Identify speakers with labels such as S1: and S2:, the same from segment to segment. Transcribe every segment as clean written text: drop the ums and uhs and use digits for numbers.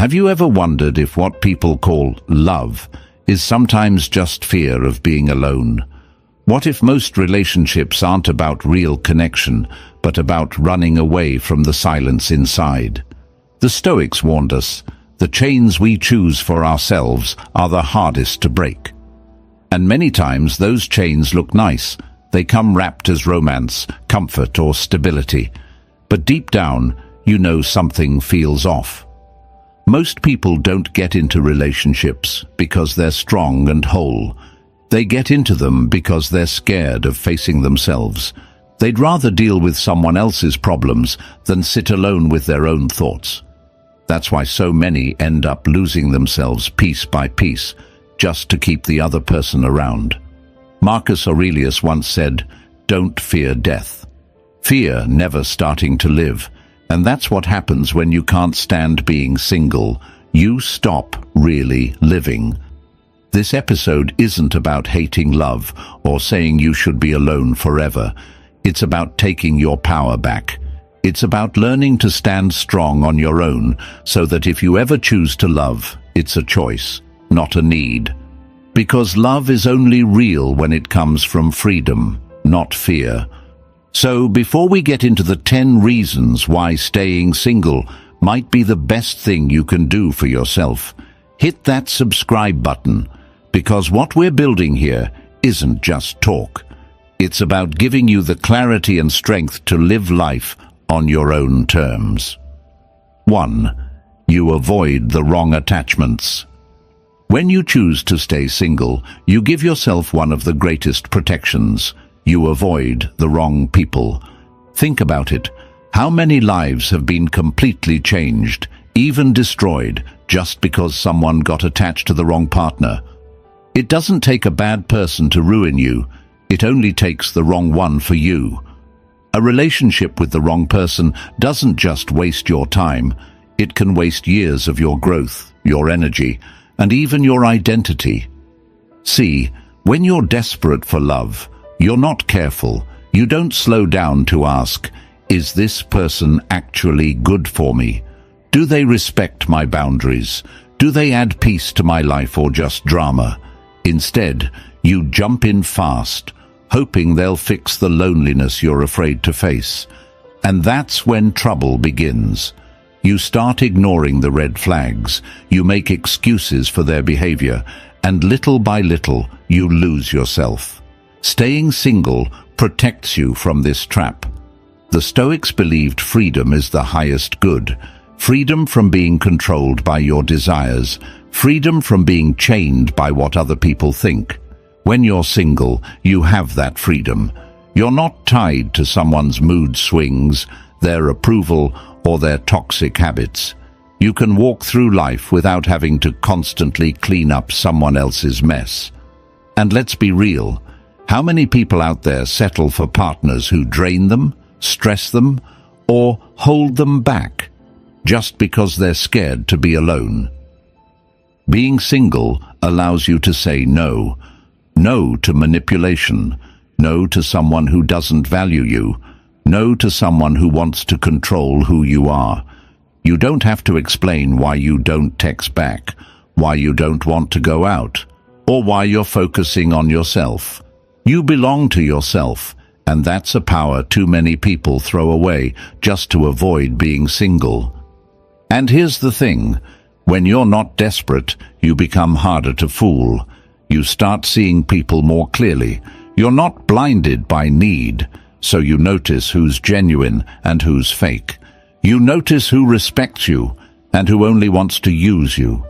S1: Have you ever wondered if what people call love is sometimes just fear of being alone? What if most relationships aren't about real connection, but about running away from the silence inside? The Stoics warned us, the chains we choose for ourselves are the hardest to break. And many times those chains look nice. They come wrapped as romance, comfort, or stability. But deep down, you know something feels off. Most people don't get into relationships because they're strong and whole. They get into them because they're scared of facing themselves. They'd rather deal with someone else's problems than sit alone with their own thoughts. That's why so many end up losing themselves piece by piece, just to keep the other person around. Marcus Aurelius once said, "Don't fear death. Fear never starting to live." And that's what happens when you can't stand being single. You stop really living. This episode isn't about hating love or saying you should be alone forever. It's about taking your power back. It's about learning to stand strong on your own so that if you ever choose to love, it's a choice, not a need. Because love is only real when it comes from freedom, not fear. So before we get into the 10 reasons why staying single might be the best thing you can do for yourself, hit that subscribe button, because what we're building here isn't just talk. It's about giving you the clarity and strength to live life on your own terms. 1. You avoid the wrong attachments. When you choose to stay single, you give yourself one of the greatest protections. You avoid the wrong people. Think about it. How many lives have been completely changed, even destroyed, just because someone got attached to the wrong partner? It doesn't take a bad person to ruin you. It only takes the wrong one for you. A relationship with the wrong person doesn't just waste your time. It can waste years of your growth, your energy, and even your identity. See, when you're desperate for love, you're not careful. You don't slow down to ask, is this person actually good for me? Do they respect my boundaries? Do they add peace to my life or just drama? Instead, you jump in fast, hoping they'll fix the loneliness you're afraid to face. And that's when trouble begins. You start ignoring the red flags. You make excuses for their behavior, and little by little, you lose yourself. Staying single protects you from this trap. The Stoics believed freedom is the highest good. Freedom from being controlled by your desires. Freedom from being chained by what other people think. When you're single, you have that freedom. You're not tied to someone's mood swings, their approval, or their toxic habits. You can walk through life without having to constantly clean up someone else's mess. And let's be real. How many people out there settle for partners who drain them, stress them, or hold them back, just because they're scared to be alone? Being single allows you to say no. No to manipulation. No to someone who doesn't value you. No to someone who wants to control who you are. You don't have to explain why you don't text back, why you don't want to go out, or why you're focusing on yourself. You belong to yourself, and that's a power too many people throw away just to avoid being single. And here's the thing, when you're not desperate, you become harder to fool. You start seeing people more clearly. You're not blinded by need, so you notice who's genuine and who's fake. You notice who respects you and who only wants to use you.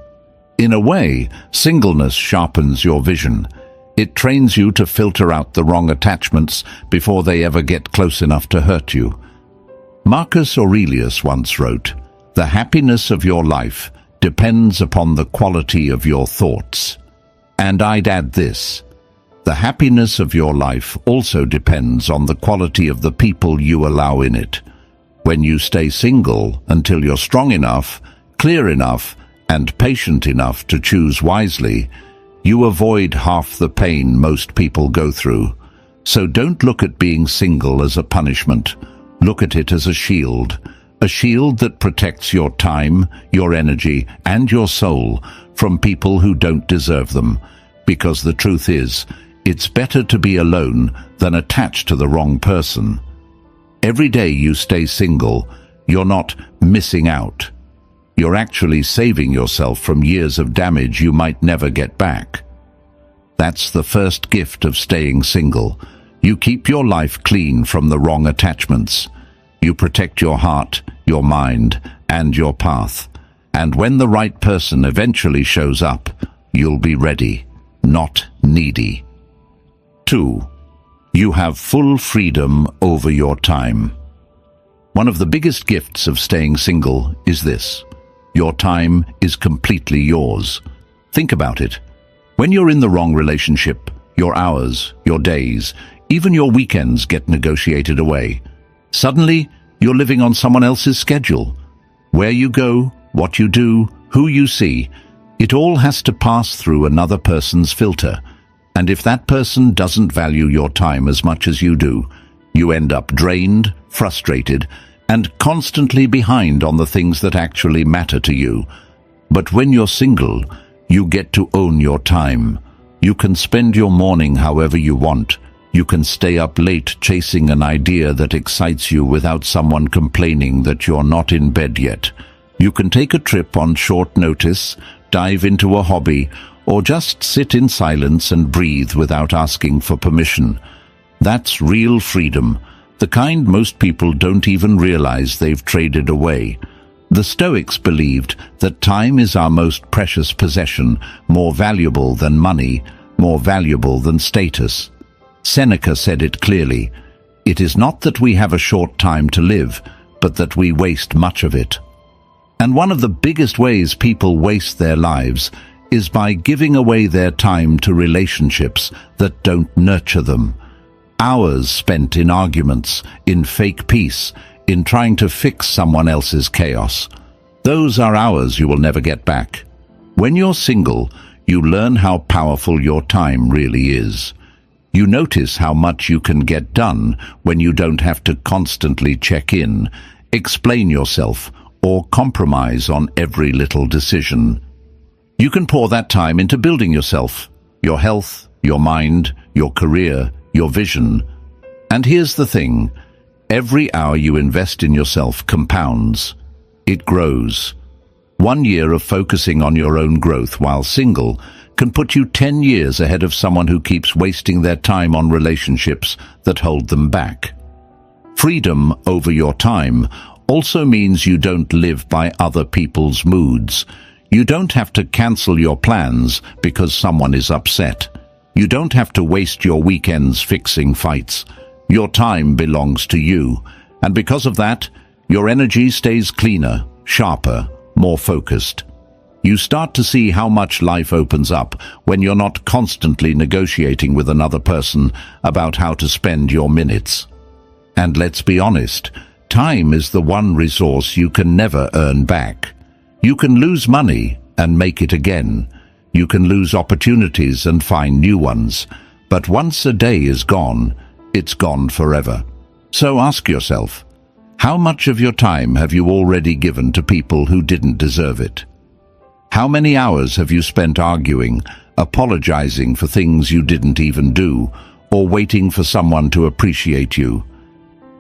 S1: In a way, singleness sharpens your vision. It trains you to filter out the wrong attachments before they ever get close enough to hurt you. Marcus Aurelius once wrote, "The happiness of your life depends upon the quality of your thoughts." And I'd add this, the happiness of your life also depends on the quality of the people you allow in it. When you stay single until you're strong enough, clear enough, and patient enough to choose wisely, you avoid half the pain most people go through. So don't look at being single as a punishment. Look at it as a shield, a shield that protects your time, your energy, and your soul from people who don't deserve them. Because the truth is, it's better to be alone than attached to the wrong person. Every day you stay single, you're not missing out. You're actually saving yourself from years of damage you might never get back. That's the first gift of staying single. You keep your life clean from the wrong attachments. You protect your heart, your mind, and your path. And when the right person eventually shows up, you'll be ready, not needy. 2. You have full freedom over your time. One of the biggest gifts of staying single is this: your time is completely yours. Think about it. When you're in the wrong relationship, your hours, your days, even your weekends get negotiated away. Suddenly, you're living on someone else's schedule. Where you go, what you do, who you see, it all has to pass through another person's filter. And if that person doesn't value your time as much as you do, you end up drained, frustrated, and constantly behind on the things that actually matter to you. But when you're single, you get to own your time. You can spend your morning however you want. You can stay up late chasing an idea that excites you without someone complaining that you're not in bed yet. You can take a trip on short notice, dive into a hobby, or just sit in silence and breathe without asking for permission. That's real freedom, the kind most people don't even realize they've traded away. The Stoics believed that time is our most precious possession, more valuable than money, more valuable than status. Seneca said it clearly: it is not that we have a short time to live, but that we waste much of it. And one of the biggest ways people waste their lives is by giving away their time to relationships that don't nurture them. Hours spent in arguments, in fake peace, in trying to fix someone else's chaos. Those are hours you will never get back. When you're single, you learn how powerful your time really is. You notice how much you can get done when you don't have to constantly check in, explain yourself, or compromise on every little decision. You can pour that time into building yourself, your health, your mind, your career, your vision. And here's the thing: every hour you invest in yourself compounds. It grows. 1 year of focusing on your own growth while single can put you 10 years ahead of someone who keeps wasting their time on relationships that hold them back. Freedom over your time also means you don't live by other people's moods. You don't have to cancel your plans because someone is upset. You don't have to waste your weekends fixing fights. Your time belongs to you, and because of that, your energy stays cleaner, sharper, more focused. You start to see how much life opens up when you're not constantly negotiating with another person about how to spend your minutes. And let's be honest, time is the one resource you can never earn back. You can lose money and make it again. You can lose opportunities and find new ones. But once a day is gone, it's gone forever. So ask yourself, how much of your time have you already given to people who didn't deserve it? How many hours have you spent arguing, apologizing for things you didn't even do, or waiting for someone to appreciate you?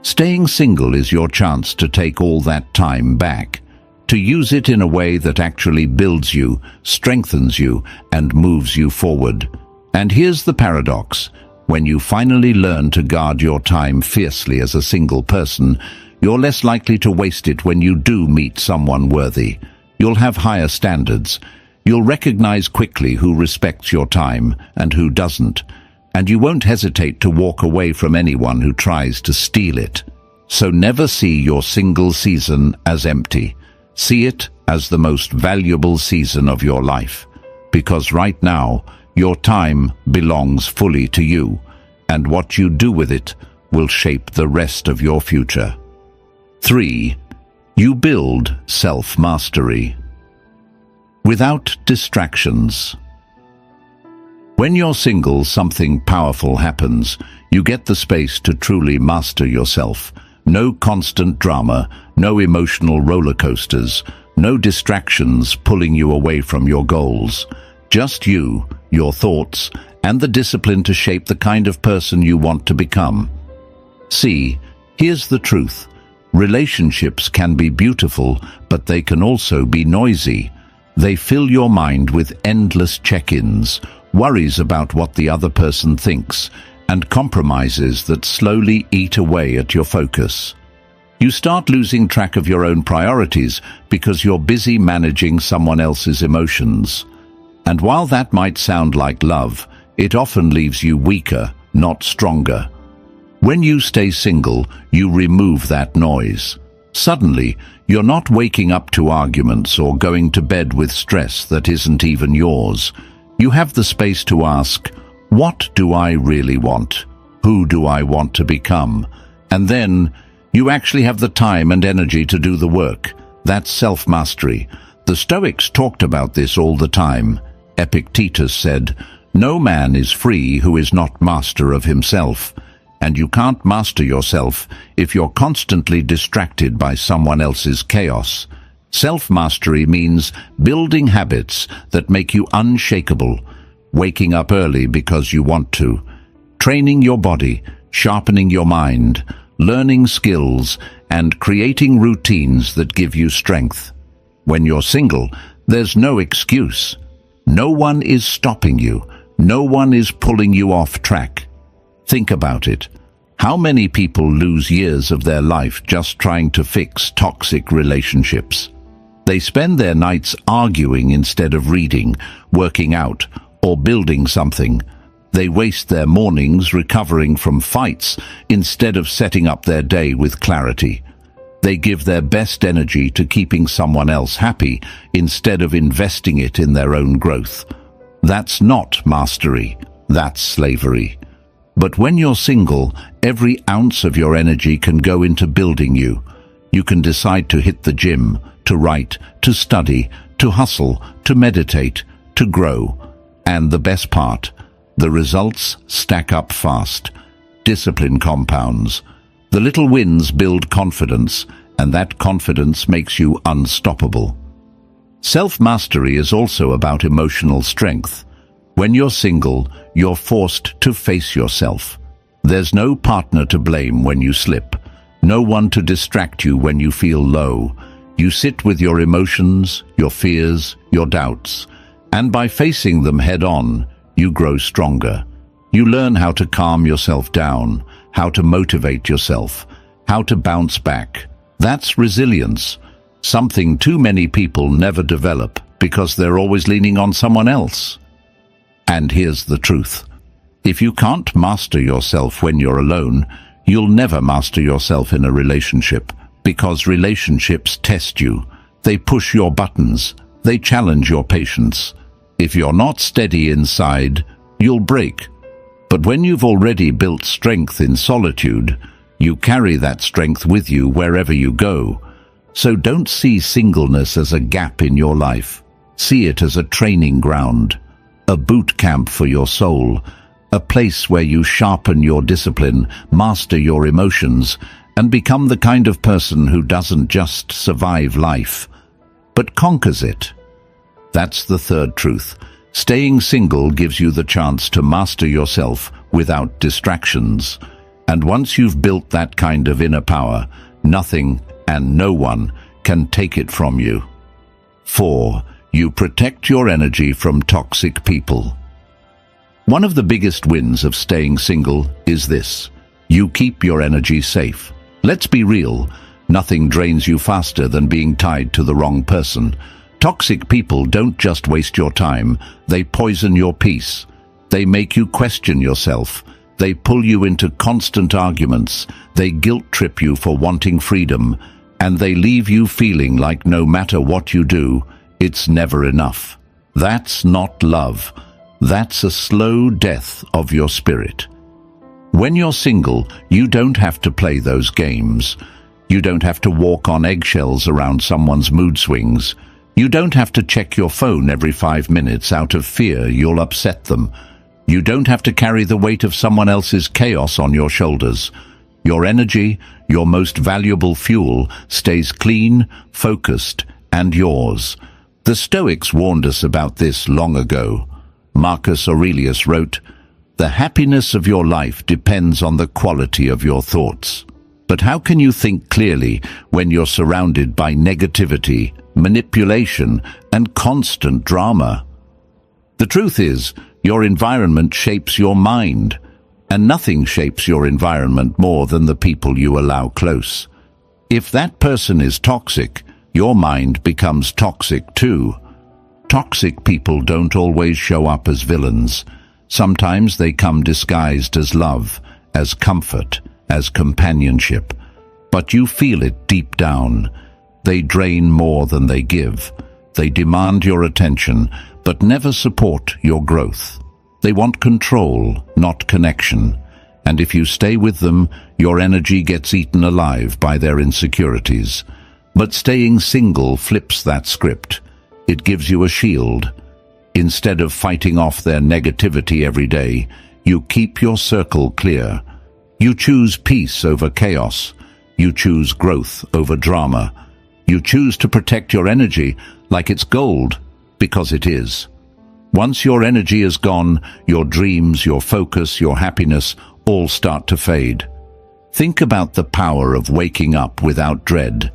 S1: Staying single is your chance to take all that time back, to use it in a way that actually builds you, strengthens you, and moves you forward. And here's the paradox: when you finally learn to guard your time fiercely as a single person, you're less likely to waste it when you do meet someone worthy. You'll have higher standards. You'll recognize quickly who respects your time and who doesn't. And you won't hesitate to walk away from anyone who tries to steal it. So never see your single season as empty. See it as the most valuable season of your life. Because right now, your time belongs fully to you, and what you do with it will shape the rest of your future. 3. You build self-mastery. Without distractions. When you're single, something powerful happens. You get the space to truly master yourself, No constant drama, no emotional roller coasters, no distractions pulling you away from your goals. Just you, your thoughts, and the discipline to shape the kind of person you want to become. See, here's the truth. Relationships can be beautiful, but they can also be noisy. They fill your mind with endless check-ins, worries about what the other person thinks, and compromises that slowly eat away at your focus. You start losing track of your own priorities because you're busy managing someone else's emotions. And while that might sound like love, it often leaves you weaker, not stronger. When you stay single, you remove that noise. Suddenly, you're not waking up to arguments or going to bed with stress that isn't even yours. You have the space to ask, what do I really want? Who do I want to become? And then, you actually have the time and energy to do the work. That's self-mastery. The Stoics talked about this all the time. Epictetus said, "No man is free who is not master of himself." And you can't master yourself if you're constantly distracted by someone else's chaos. Self-mastery means building habits that make you unshakable, waking up early because you want to, training your body, sharpening your mind, learning skills, and creating routines that give you strength. When you're single, there's no excuse. No one is stopping you. No one is pulling you off track. Think about it. How many people lose years of their life just trying to fix toxic relationships? They spend their nights arguing instead of reading, working out, or building something. They waste their mornings recovering from fights instead of setting up their day with clarity. They give their best energy to keeping someone else happy instead of investing it in their own growth. That's not mastery, that's slavery. But when you're single, every ounce of your energy can go into building you. You can decide to hit the gym, to write, to study, to hustle, to meditate, to grow. And the best part, the results stack up fast. Discipline compounds. The little wins build confidence, and that confidence makes you unstoppable. Self-mastery is also about emotional strength. When you're single, you're forced to face yourself. There's no partner to blame when you slip, no one to distract you when you feel low. You sit with your emotions, your fears, your doubts, and by facing them head-on, you grow stronger. You learn how to calm yourself down, how to motivate yourself, how to bounce back. That's resilience, something too many people never develop because they're always leaning on someone else. And here's the truth. If you can't master yourself when you're alone, you'll never master yourself in a relationship, because relationships test you. They push your buttons. They challenge your patience. If you're not steady inside, you'll break. But when you've already built strength in solitude, you carry that strength with you wherever you go. So don't see singleness as a gap in your life. See it as a training ground. A boot camp for your soul, a place where you sharpen your discipline, master your emotions, and become the kind of person who doesn't just survive life, but conquers it. That's the third truth. Staying single gives you the chance to master yourself without distractions. And once you've built that kind of inner power, nothing and no one can take it from you. 4. You protect your energy from toxic people. One of the biggest wins of staying single is this. You keep your energy safe. Let's be real. Nothing drains you faster than being tied to the wrong person. Toxic people don't just waste your time. They poison your peace. They make you question yourself. They pull you into constant arguments. They guilt-trip you for wanting freedom. And they leave you feeling like no matter what you do, it's never enough. That's not love. That's a slow death of your spirit. When you're single, you don't have to play those games. You don't have to walk on eggshells around someone's mood swings. You don't have to check your phone every 5 minutes out of fear you'll upset them. You don't have to carry the weight of someone else's chaos on your shoulders. Your energy, your most valuable fuel, stays clean, focused, and yours. The Stoics warned us about this long ago. Marcus Aurelius wrote, "The happiness of your life depends on the quality of your thoughts." But how can you think clearly when you're surrounded by negativity, manipulation, and constant drama? The truth is, your environment shapes your mind, and nothing shapes your environment more than the people you allow close. If that person is toxic, your mind becomes toxic too. Toxic people don't always show up as villains. Sometimes they come disguised as love, as comfort, as companionship. But you feel it deep down. They drain more than they give. They demand your attention, but never support your growth. They want control, not connection. And if you stay with them, your energy gets eaten alive by their insecurities. But staying single flips that script. It gives you a shield. Instead of fighting off their negativity every day, you keep your circle clear. You choose peace over chaos. You choose growth over drama. You choose to protect your energy like it's gold, because it is. Once your energy is gone, your dreams, your focus, your happiness all start to fade. Think about the power of waking up without dread.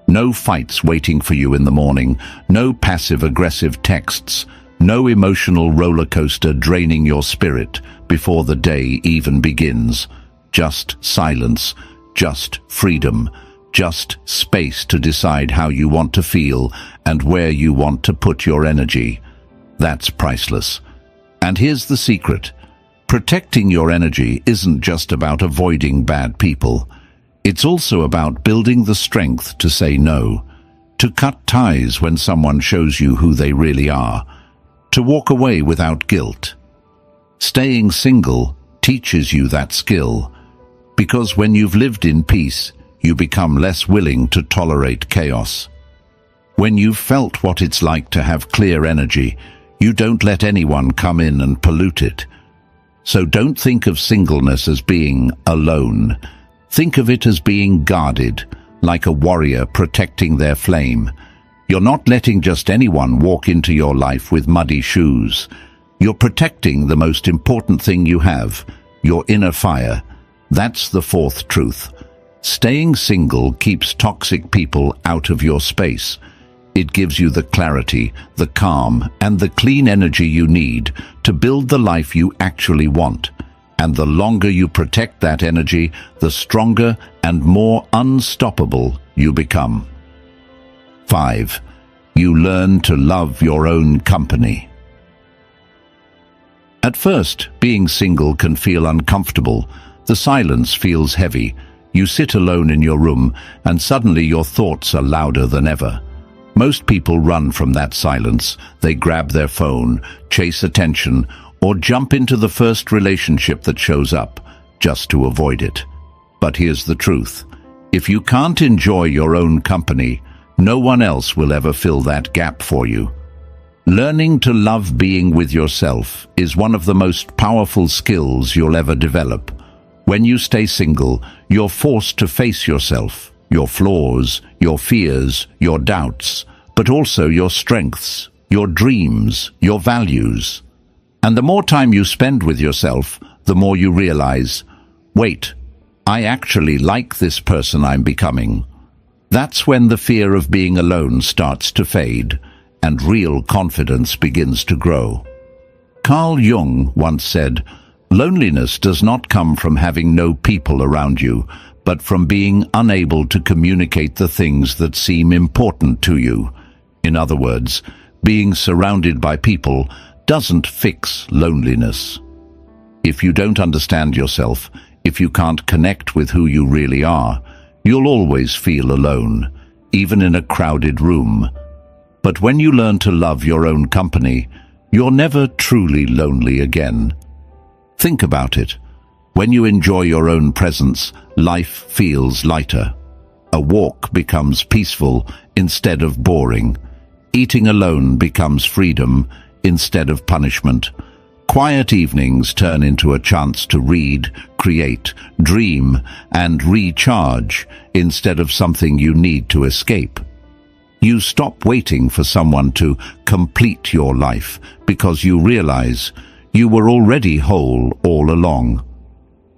S1: No fights waiting for you in the morning, no passive-aggressive texts, no emotional roller coaster draining your spirit before the day even begins. Just silence, just freedom, just space to decide how you want to feel and where you want to put your energy. That's priceless. And here's the secret. Protecting your energy isn't just about avoiding bad people. It's also about building the strength to say no, to cut ties when someone shows you who they really are, to walk away without guilt. Staying single teaches you that skill, because when you've lived in peace, you become less willing to tolerate chaos. When you've felt what it's like to have clear energy, you don't let anyone come in and pollute it. So don't think of singleness as being alone. Think of it as being guarded, like a warrior protecting their flame. You're not letting just anyone walk into your life with muddy shoes. You're protecting the most important thing you have, your inner fire. That's the fourth truth. Staying single keeps toxic people out of your space. It gives you the clarity, the calm, and the clean energy you need to build the life you actually want. And the longer you protect that energy, the stronger and more unstoppable you become. 5. You learn to love your own company. At first, being single can feel uncomfortable. The silence feels heavy. You sit alone in your room, and suddenly your thoughts are louder than ever. Most people run from that silence. They grab their phone, chase attention, or jump into the first relationship that shows up, just to avoid it. But here's the truth. If you can't enjoy your own company, no one else will ever fill that gap for you. Learning to love being with yourself is one of the most powerful skills you'll ever develop. When you stay single, you're forced to face yourself, your flaws, your fears, your doubts, but also your strengths, your dreams, your values. And the more time you spend with yourself, the more you realize, wait, I actually like this person I'm becoming. That's when the fear of being alone starts to fade, and real confidence begins to grow. Carl Jung once said, "Loneliness does not come from having no people around you, but from being unable to communicate the things that seem important to you." In other words, being surrounded by people doesn't fix loneliness. If you don't understand yourself, if you can't connect with who you really are, you'll always feel alone, even in a crowded room. But when you learn to love your own company, you're never truly lonely again. Think about it. When you enjoy your own presence, life feels lighter. A walk becomes peaceful instead of boring. Eating alone becomes freedom instead of punishment. Quiet evenings turn into a chance to read, create, dream, and recharge instead of something you need to escape. You stop waiting for someone to complete your life because you realize you were already whole all along.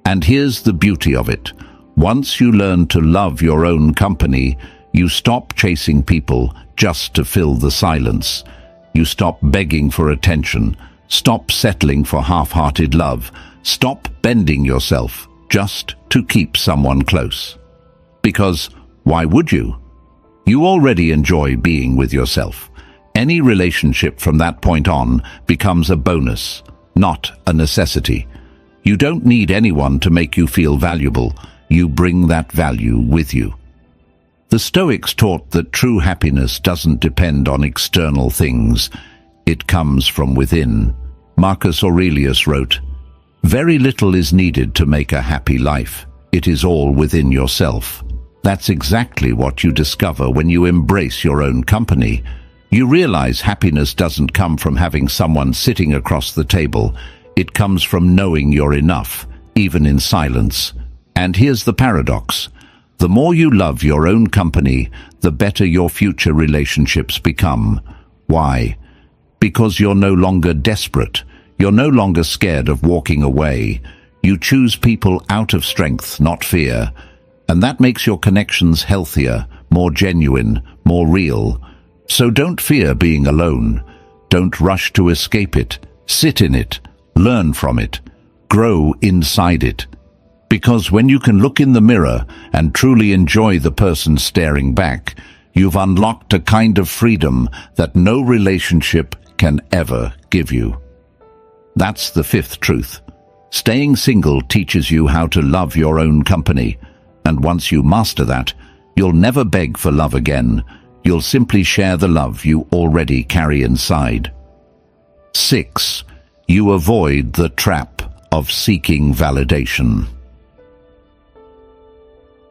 S1: And here's the beauty of it. Once you learn to love your own company, you stop chasing people just to fill the silence. You stop begging for attention, stop settling for half-hearted love, stop bending yourself just to keep someone close. Because why would you? You already enjoy being with yourself. Any relationship from that point on becomes a bonus, not a necessity. You don't need anyone to make you feel valuable. You bring that value with you. The Stoics taught that true happiness doesn't depend on external things. It comes from within. Marcus Aurelius wrote, "Very little is needed to make a happy life. It is all within yourself." That's exactly what you discover when you embrace your own company. You realize happiness doesn't come from having someone sitting across the table. It comes from knowing you're enough, even in silence. And here's the paradox. The more you love your own company, the better your future relationships become. Why? Because you're no longer desperate. You're no longer scared of walking away. You choose people out of strength, not fear. And that makes your connections healthier, more genuine, more real. So don't fear being alone. Don't rush to escape it. Sit in it. Learn from it. Grow inside it. Because when you can look in the mirror and truly enjoy the person staring back, you've unlocked a kind of freedom that no relationship can ever give you. That's the fifth truth. Staying single teaches you how to love your own company. And once you master that, you'll never beg for love again. You'll simply share the love you already carry inside. 6. You avoid the trap of seeking validation.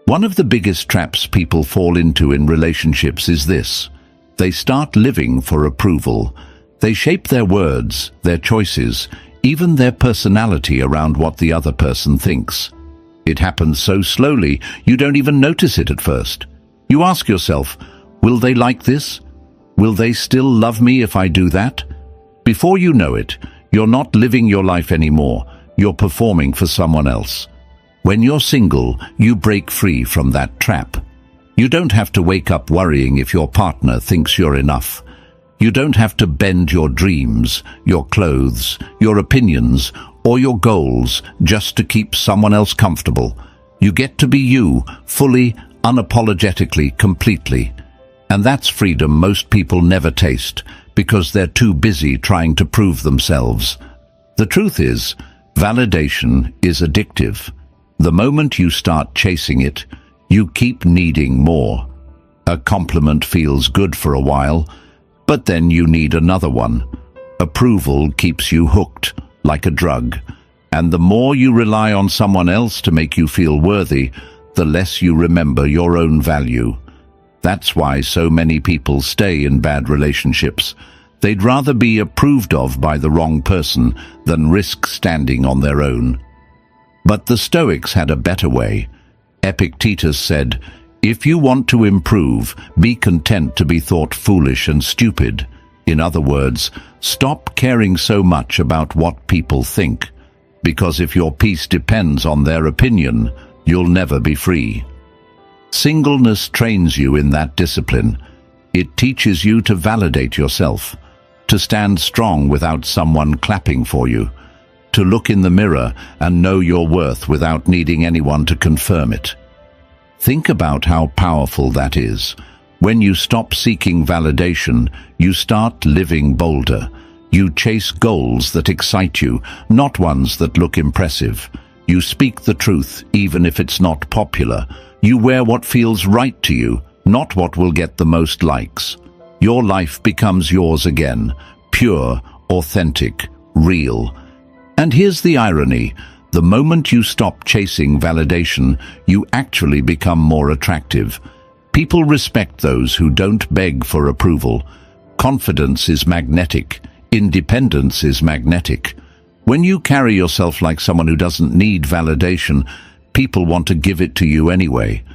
S1: One of the biggest traps people fall into in relationships is this. They start living for approval. They shape their words, their choices, even their personality around what the other person thinks. It happens so slowly, you don't even notice it at first. You ask yourself, will they like this? Will they still love me if I do that? Before you know it, you're not living your life anymore. You're performing for someone else. When you're single, you break free from that trap. You don't have to wake up worrying if your partner thinks you're enough. You don't have to bend your dreams, your clothes, your opinions, or your goals just to keep someone else comfortable. You get to be you, fully, unapologetically, completely. And that's freedom most people never taste, because they're too busy trying to prove themselves. The truth is, validation is addictive. The moment you start chasing it, you keep needing more. A compliment feels good for a while, but then you need another one. Approval keeps you hooked, like a drug. And the more you rely on someone else to make you feel worthy, the less you remember your own value. That's why so many people stay in bad relationships. They'd rather be approved of by the wrong person than risk standing on their own. But the Stoics had a better way. Epictetus said, "If you want to improve, be content to be thought foolish and stupid." In other words, stop caring so much about what people think. Because if your peace depends on their opinion, you'll never be free. Singleness trains you in that discipline. It teaches you to validate yourself, to stand strong without someone clapping for you, to look in the mirror and know your worth without needing anyone to confirm it. Think about how powerful that is. When you stop seeking validation, you start living bolder. You chase goals that excite you, not ones that look impressive. You speak the truth, even if it's not popular. You wear what feels right to you, not what will get the most likes. Your life becomes yours again, pure, authentic, real. And here's the irony. The moment you stop chasing validation, you actually become more attractive. People respect those who don't beg for approval. Confidence is magnetic. Independence is magnetic. When you carry yourself like someone who doesn't need validation, people want to give it to you anyway.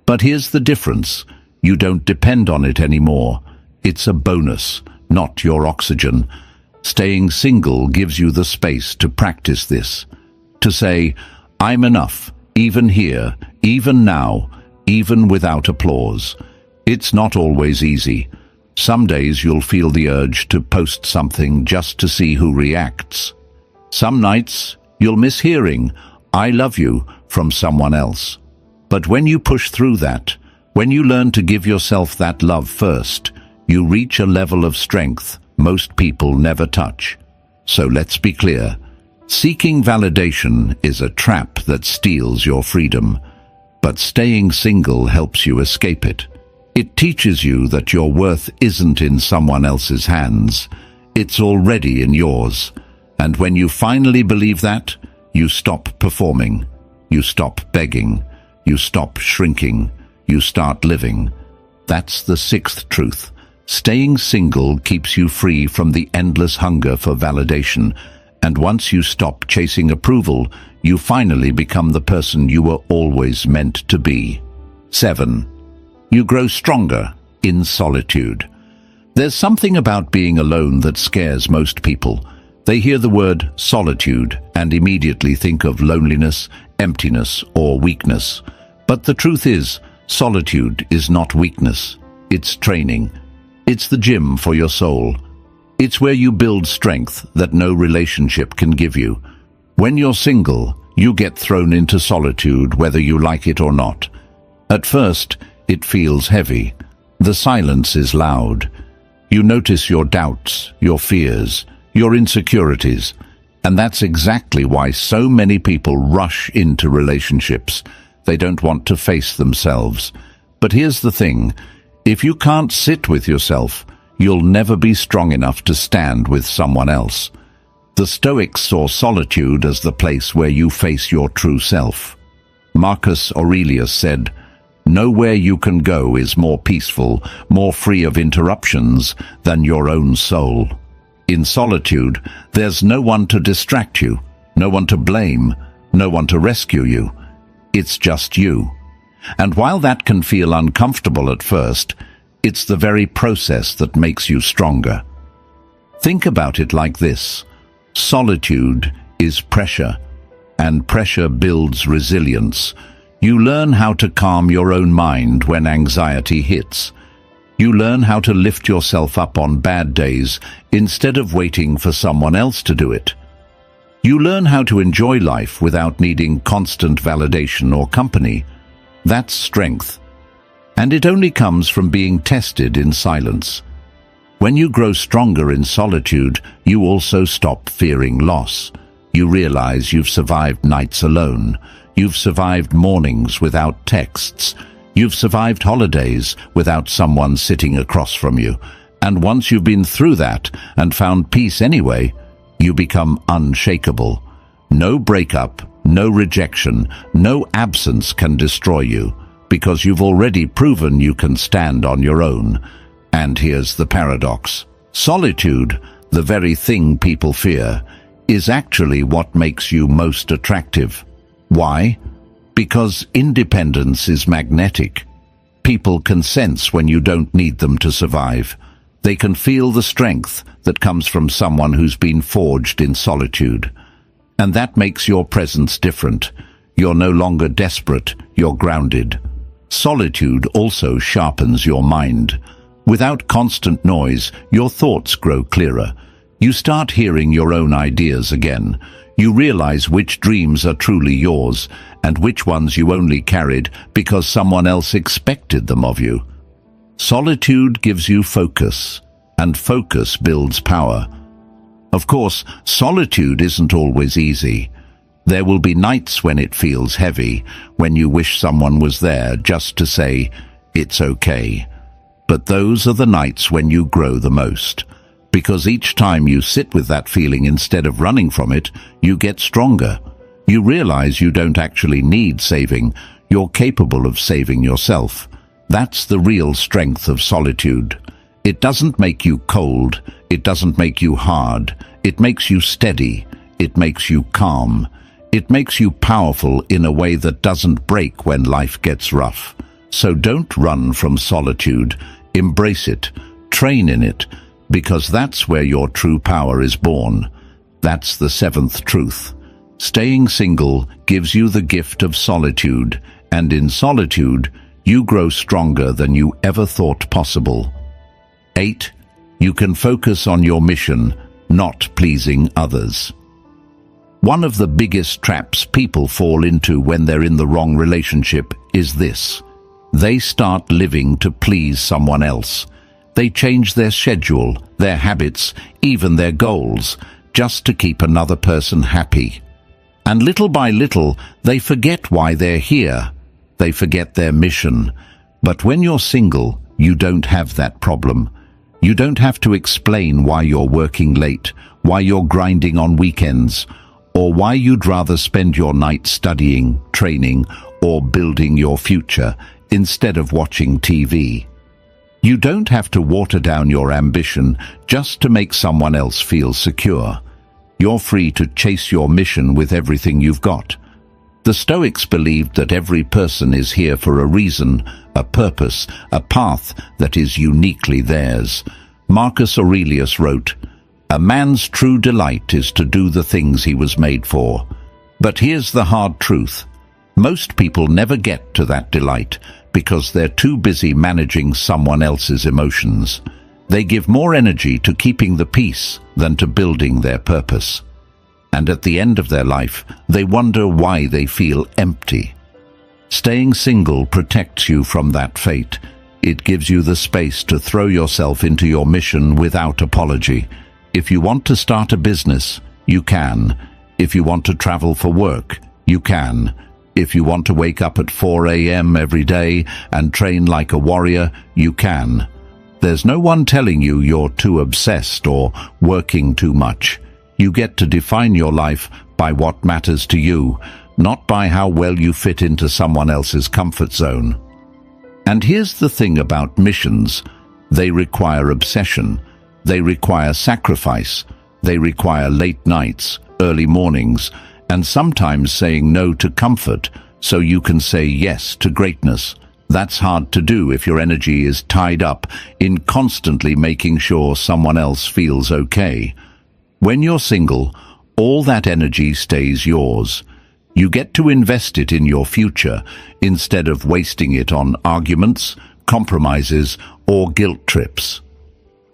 S1: But here's the difference. You don't depend on it anymore. It's a bonus, not your oxygen. Staying single gives you the space to practice this. To say, I'm enough, even here, even now, even without applause. It's not always easy. Some days you'll feel the urge to post something just to see who reacts. Some nights you'll miss hearing, I love you, from someone else. But when you push through that, when you learn to give yourself that love first, you reach a level of strength most people never touch. So let's be clear. Seeking validation is a trap that steals your freedom, but staying single helps you escape it. It teaches you that your worth isn't in someone else's hands. It's already in yours. And when you finally believe that, you stop performing. You stop begging. You stop shrinking. You start living. That's the sixth truth. Staying single keeps you free from the endless hunger for validation. And once you stop chasing approval, you finally become the person you were always meant to be. 7. You grow stronger in solitude. There's something about being alone that scares most people. They hear the word solitude and immediately think of loneliness, emptiness, or weakness. But the truth is, solitude is not weakness. It's training. It's the gym for your soul. It's where you build strength that no relationship can give you. When you're single, you get thrown into solitude whether you like it or not. At first, it feels heavy. The silence is loud. You notice your doubts, your fears, your insecurities, and that's exactly why so many people rush into relationships. They don't want to face themselves. But here's the thing. If you can't sit with yourself, you'll never be strong enough to stand with someone else. The Stoics saw solitude as the place where you face your true self. Marcus Aurelius said, "Nowhere you can go is more peaceful, more free of interruptions than your own soul." In solitude, there's no one to distract you, no one to blame, no one to rescue you. It's just you. And while that can feel uncomfortable at first, it's the very process that makes you stronger. Think about it like this. Solitude is pressure, and pressure builds resilience. You learn how to calm your own mind when anxiety hits. You learn how to lift yourself up on bad days instead of waiting for someone else to do it. You learn how to enjoy life without needing constant validation or company. That's strength. And it only comes from being tested in silence. When you grow stronger in solitude, you also stop fearing loss. You realize you've survived nights alone. You've survived mornings without texts. You've survived holidays without someone sitting across from you. And once you've been through that and found peace anyway, you become unshakable. No breakup, no rejection, no absence can destroy you, because you've already proven you can stand on your own. And here's the paradox. Solitude, the very thing people fear, is actually what makes you most attractive. Why? Because independence is magnetic. People can sense when you don't need them to survive. They can feel the strength that comes from someone who's been forged in solitude. And that makes your presence different. You're no longer desperate, you're grounded. Solitude also sharpens your mind. Without constant noise, your thoughts grow clearer. You start hearing your own ideas again. You realize which dreams are truly yours and which ones you only carried because someone else expected them of you. Solitude gives you focus, and focus builds power. Of course, solitude isn't always easy. There will be nights when it feels heavy, when you wish someone was there just to say, "It's okay." But those are the nights when you grow the most. Because each time you sit with that feeling instead of running from it, you get stronger. You realize you don't actually need saving. You're capable of saving yourself. That's the real strength of solitude. It doesn't make you cold. It doesn't make you hard. It makes you steady. it makes you calm. It makes you powerful in a way that doesn't break when life gets rough. So don't run from solitude. Embrace it. Train in it, because that's where your true power is born. That's the seventh truth. Staying single gives you the gift of solitude, and in solitude, you grow stronger than you ever thought possible. 8. You can focus on your mission, not pleasing others. One of the biggest traps people fall into when they're in the wrong relationship is this. They start living to please someone else. They change their schedule, their habits, even their goals, just to keep another person happy. And little by little, they forget why they're here. They forget their mission. But when you're single, you don't have that problem. You don't have to explain why you're working late, why you're grinding on weekends, or why you'd rather spend your night studying, training, or building your future instead of watching TV. You don't have to water down your ambition just to make someone else feel secure. You're free to chase your mission with everything you've got. The Stoics believed that every person is here for a reason, a purpose, a path that is uniquely theirs. Marcus Aurelius wrote, "A man's true delight is to do the things he was made for." But here's the hard truth. Most people never get to that delight because they're too busy managing someone else's emotions. They give more energy to keeping the peace than to building their purpose. And at the end of their life, they wonder why they feel empty. Staying single protects you from that fate. It gives you the space to throw yourself into your mission without apology. If you want to start a business, you can. If you want to travel for work, you can. If you want to wake up at 4 a.m. every day and train like a warrior, you can. There's no one telling you you're too obsessed or working too much. You get to define your life by what matters to you, not by how well you fit into someone else's comfort zone. And here's the thing about missions. They require obsession. They require sacrifice. They require late nights, early mornings, and sometimes saying no to comfort so you can say yes to greatness. That's hard to do if your energy is tied up in constantly making sure someone else feels okay. When you're single, all that energy stays yours. You get to invest it in your future instead of wasting it on arguments, compromises, or guilt trips.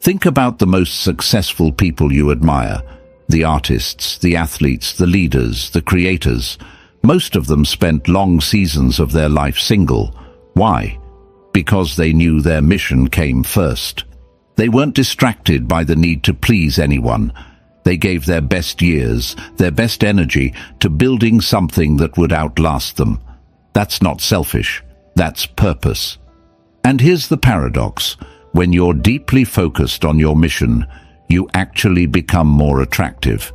S1: Think about the most successful people you admire. The artists, the athletes, the leaders, the creators. Most of them spent long seasons of their life single. Why? Because they knew their mission came first. They weren't distracted by the need to please anyone. They gave their best years, their best energy, to building something that would outlast them. That's not selfish. That's purpose. And here's the paradox. When you're deeply focused on your mission, you actually become more attractive.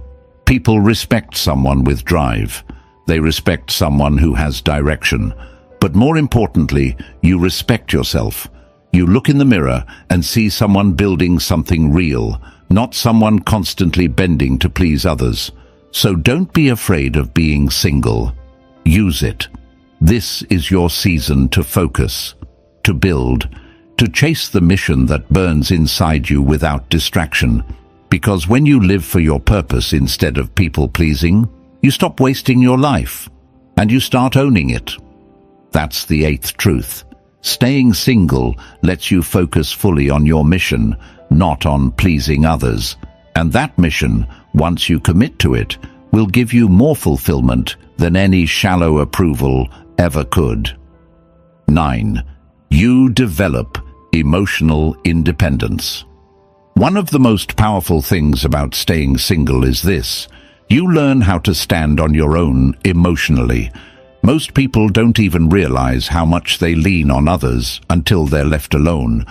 S1: People respect someone with drive. They respect someone who has direction. But more importantly, you respect yourself. You look in the mirror and see someone building something real, not someone constantly bending to please others. So don't be afraid of being single. Use it. This is your season to focus, to build, to chase the mission that burns inside you without distraction. Because when you live for your purpose instead of people-pleasing, you stop wasting your life, and you start owning it. That's the eighth truth. Staying single lets you focus fully on your mission, not on pleasing others. And that mission, once you commit to it, will give you more fulfillment than any shallow approval ever could. 9. You develop emotional independence. One of the most powerful things about staying single is this. You learn how to stand on your own emotionally. Most people don't even realize how much they lean on others until they're left alone.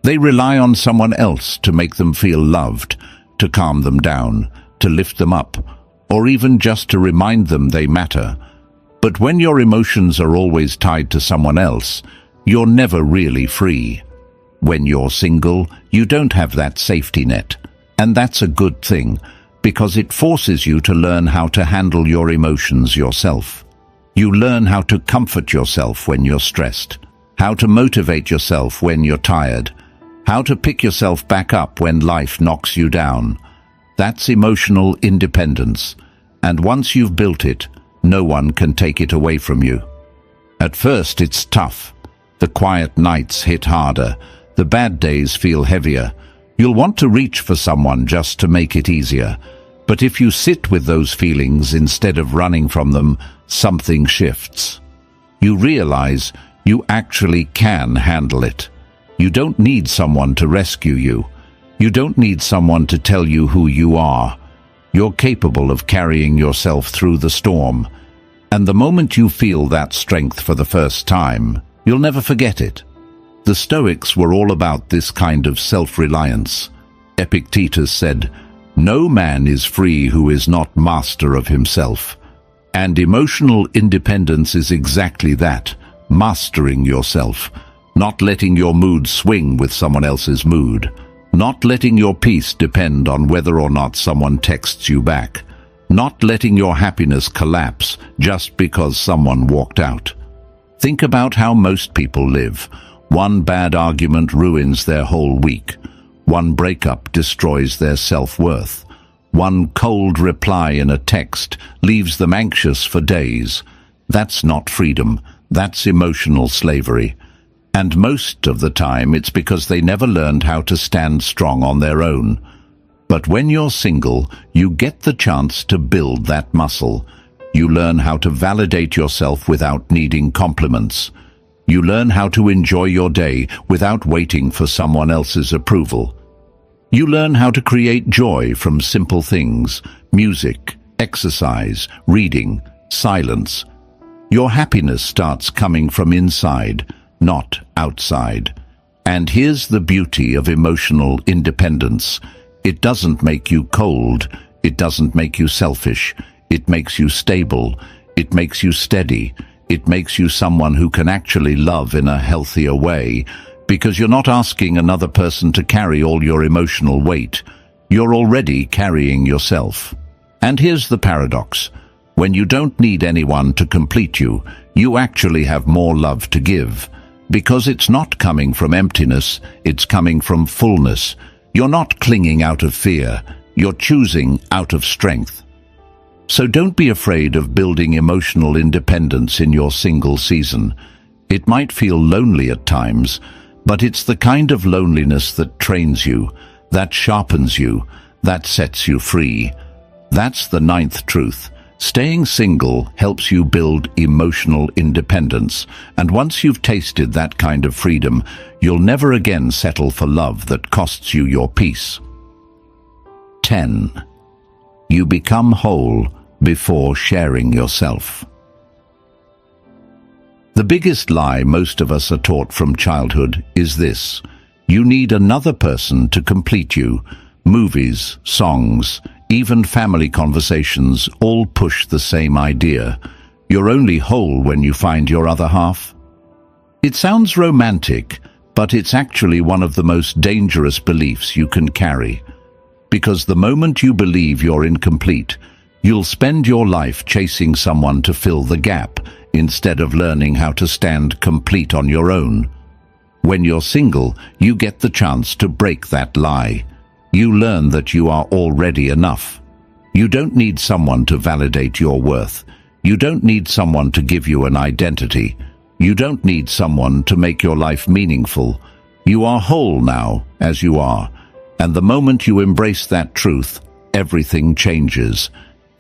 S1: They rely on someone else to make them feel loved, to calm them down, to lift them up, or even just to remind them they matter. But when your emotions are always tied to someone else, you're never really free. When you're single, you don't have that safety net. And that's a good thing. because it forces you to learn how to handle your emotions yourself. You learn how to comfort yourself when you're stressed, how to motivate yourself when you're tired, how to pick yourself back up when life knocks you down. That's emotional independence, and once you've built it, no one can take it away from you. At first it's tough. The quiet nights hit harder, the bad days feel heavier. You'll want to reach for someone just to make it easier. But if you sit with those feelings instead of running from them, something shifts. You realize you actually can handle it. You don't need someone to rescue you. You don't need someone to tell you who you are. You're capable of carrying yourself through the storm. And the moment you feel that strength for the first time, you'll never forget it. The Stoics were all about this kind of self-reliance. Epictetus said, "No man is free who is not master of himself." And emotional independence is exactly that, mastering yourself, not letting your mood swing with someone else's mood, not letting your peace depend on whether or not someone texts you back, not letting your happiness collapse just because someone walked out. Think about how most people live. One bad argument ruins their whole week. One breakup destroys their self-worth. One cold reply in a text leaves them anxious for days. That's not freedom. That's emotional slavery. And most of the time it's because they never learned how to stand strong on their own. But when you're single, you get the chance to build that muscle. You learn how to validate yourself without needing compliments. You learn how to enjoy your day without waiting for someone else's approval. You learn how to create joy from simple things: music, exercise, reading, silence. Your happiness starts coming from inside, not outside. And here's the beauty of emotional independence. It doesn't make you cold. It doesn't make you selfish. It makes you stable. It makes you steady. It makes you someone who can actually love in a healthier way, because you're not asking another person to carry all your emotional weight. You're already carrying yourself. And here's the paradox. When you don't need anyone to complete you, you actually have more love to give. Because it's not coming from emptiness, it's coming from fullness. You're not clinging out of fear. You're choosing out of strength. So don't be afraid of building emotional independence in your single season. It might feel lonely at times, but it's the kind of loneliness that trains you, that sharpens you, that sets you free. That's the ninth truth. Staying single helps you build emotional independence, and once you've tasted that kind of freedom, you'll never again settle for love that costs you your peace. 10. You become whole before sharing yourself. The biggest lie most of us are taught from childhood is this: you need another person to complete you. Movies, songs, even family conversations all push the same idea. You're only whole when you find your other half. It sounds romantic, but it's actually one of the most dangerous beliefs you can carry. Because the moment you believe you're incomplete, you'll spend your life chasing someone to fill the gap, instead of learning how to stand complete on your own. When you're single, you get the chance to break that lie. You learn that you are already enough. You don't need someone to validate your worth. You don't need someone to give you an identity. You don't need someone to make your life meaningful. You are whole now, as you are. And the moment you embrace that truth, everything changes.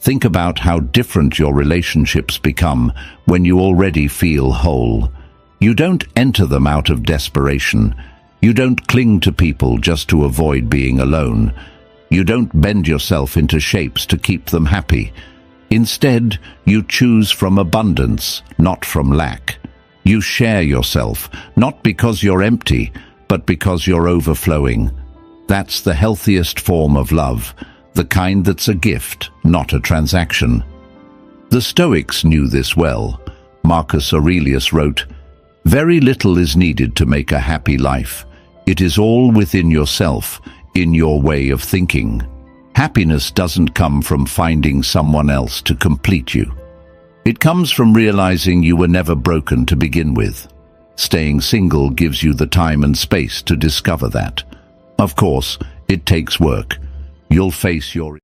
S1: Think about how different your relationships become when you already feel whole. You don't enter them out of desperation. You don't cling to people just to avoid being alone. You don't bend yourself into shapes to keep them happy. Instead, you choose from abundance, not from lack. You share yourself, not because you're empty, but because you're overflowing. That's the healthiest form of love, the kind that's a gift, not a transaction. The Stoics knew this well. Marcus Aurelius wrote, "Very little is needed to make a happy life. It is all within yourself, in your way of thinking." Happiness doesn't come from finding someone else to complete you. It comes from realizing you were never broken to begin with. Staying single gives you the time and space to discover that. Of course, it takes work. You'll face your